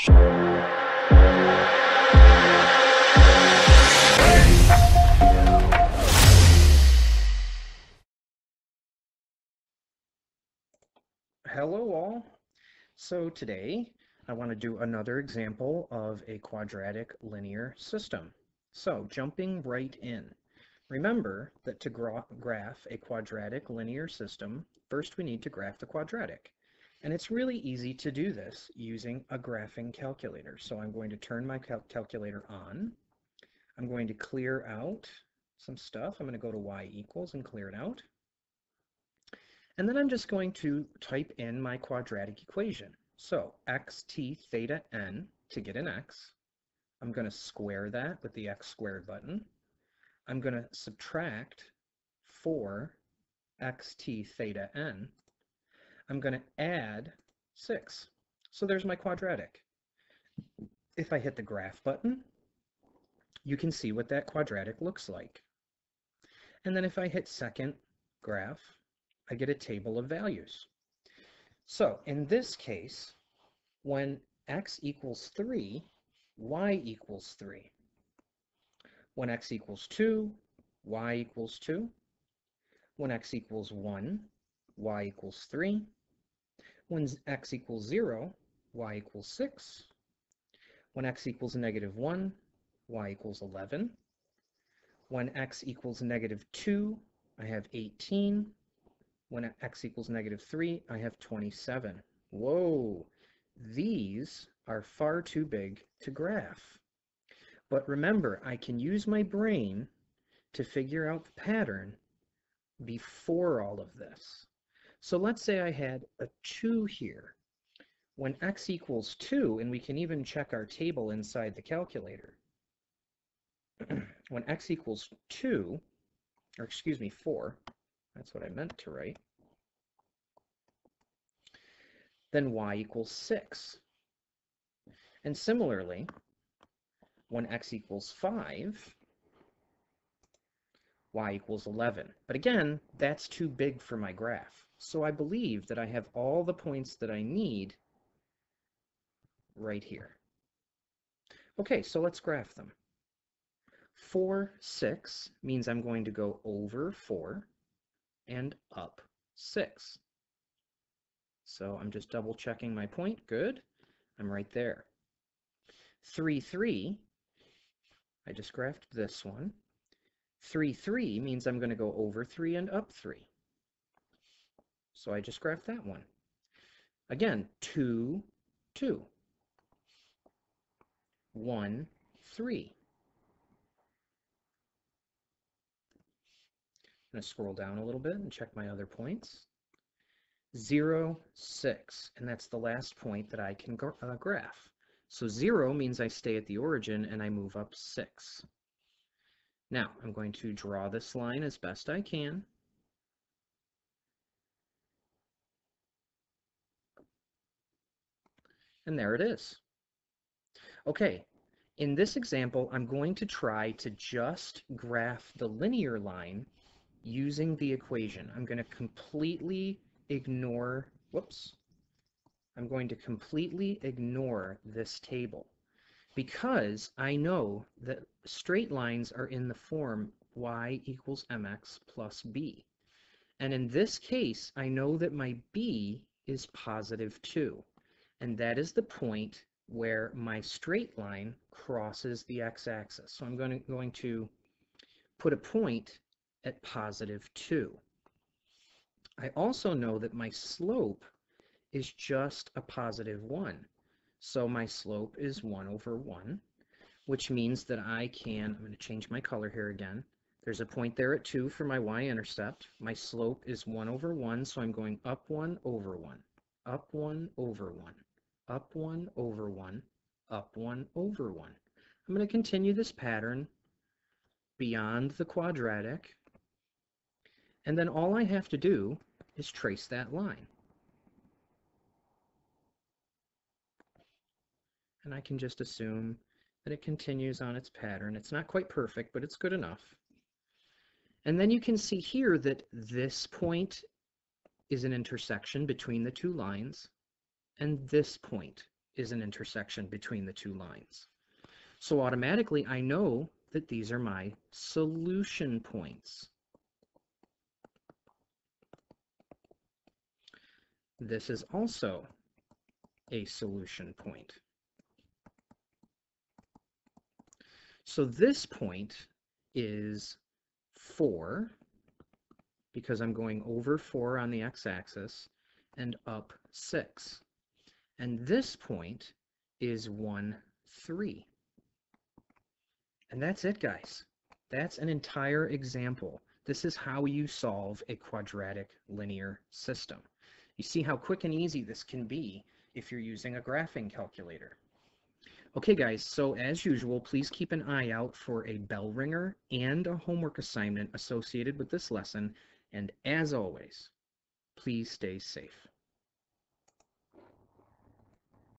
Hello all. So today I want to do another example of a quadratic linear system. So jumping right in. Remember that to graph a quadratic linear system, first we need to graph the quadratic. And it's really easy to do this using a graphing calculator. So I'm going to turn my calculator on. I'm going to clear out some stuff. I'm going to go to y equals and clear it out. And then I'm just going to type in my quadratic equation. So xt theta n to get an x. I'm going to square that with the x squared button. I'm going to subtract 4xt theta n. I'm going to add 6. So there's my quadratic. If I hit the graph button, you can see what that quadratic looks like. And then if I hit second graph, I get a table of values. So in this case, when x equals 3, y equals 3. When x equals 2, y equals 2. When x equals 1, y equals 3. When x equals 0, y equals 6. When x equals negative 1, y equals 11. When x equals negative 2, I have 18. When x equals negative 3, I have 27. Whoa, these are far too big to graph. But remember, I can use my brain to figure out the pattern before all of this. So let's say I had a 2 here. When x equals 2, and we can even check our table inside the calculator. When x equals 2, or excuse me, 4, that's what I meant to write, then y equals 6. And similarly, when x equals 5, y equals 11. But again, that's too big for my graph. So I believe that I have all the points that I need right here. Okay, so let's graph them. 4, 6 means I'm going to go over 4 and up 6. So I'm just double checking my point. Good. I'm right there. 3, 3, I just graphed this one. 3, 3 means I'm going to go over 3 and up 3. So I just graphed that one. Again, 2, 2. 1, 3. I'm going to scroll down a little bit and check my other points. 0, 6, and that's the last point that I can graph. So 0 means I stay at the origin and I move up 6. Now, I'm going to draw this line as best I can. And there it is. Okay, in this example, I'm going to try to just graph the linear line using the equation. I'm going to completely ignore, I'm going to completely ignore this table because I know that straight lines are in the form y equals mx plus b. And in this case, I know that my b is positive 2. And that is the point where my straight line crosses the x-axis. So I'm going to put a point at positive 2. I also know that my slope is just a positive 1. So my slope is 1 over 1, which means that I'm going to change my color here again. There's a point there at 2 for my y-intercept. My slope is 1 over 1, so I'm going up 1 over 1, up 1 over 1, up 1 over 1, up 1 over 1. I'm going to continue this pattern beyond the quadratic, and then all I have to do is trace that line. And I can just assume that it continues on its pattern. It's not quite perfect, but it's good enough. And then you can see here that this point is an intersection between the two lines, and this point is an intersection between the two lines. So automatically I know that these are my solution points. This is also a solution point. So this point is 4, because I'm going over 4 on the x-axis, and up 6. And this point is 1, 3. And that's it, guys. That's an entire example. This is how you solve a quadratic linear system. You see how quick and easy this can be if you're using a graphing calculator. Okay, guys, so as usual, please keep an eye out for a bell ringer and a homework assignment associated with this lesson. And as always, please stay safe.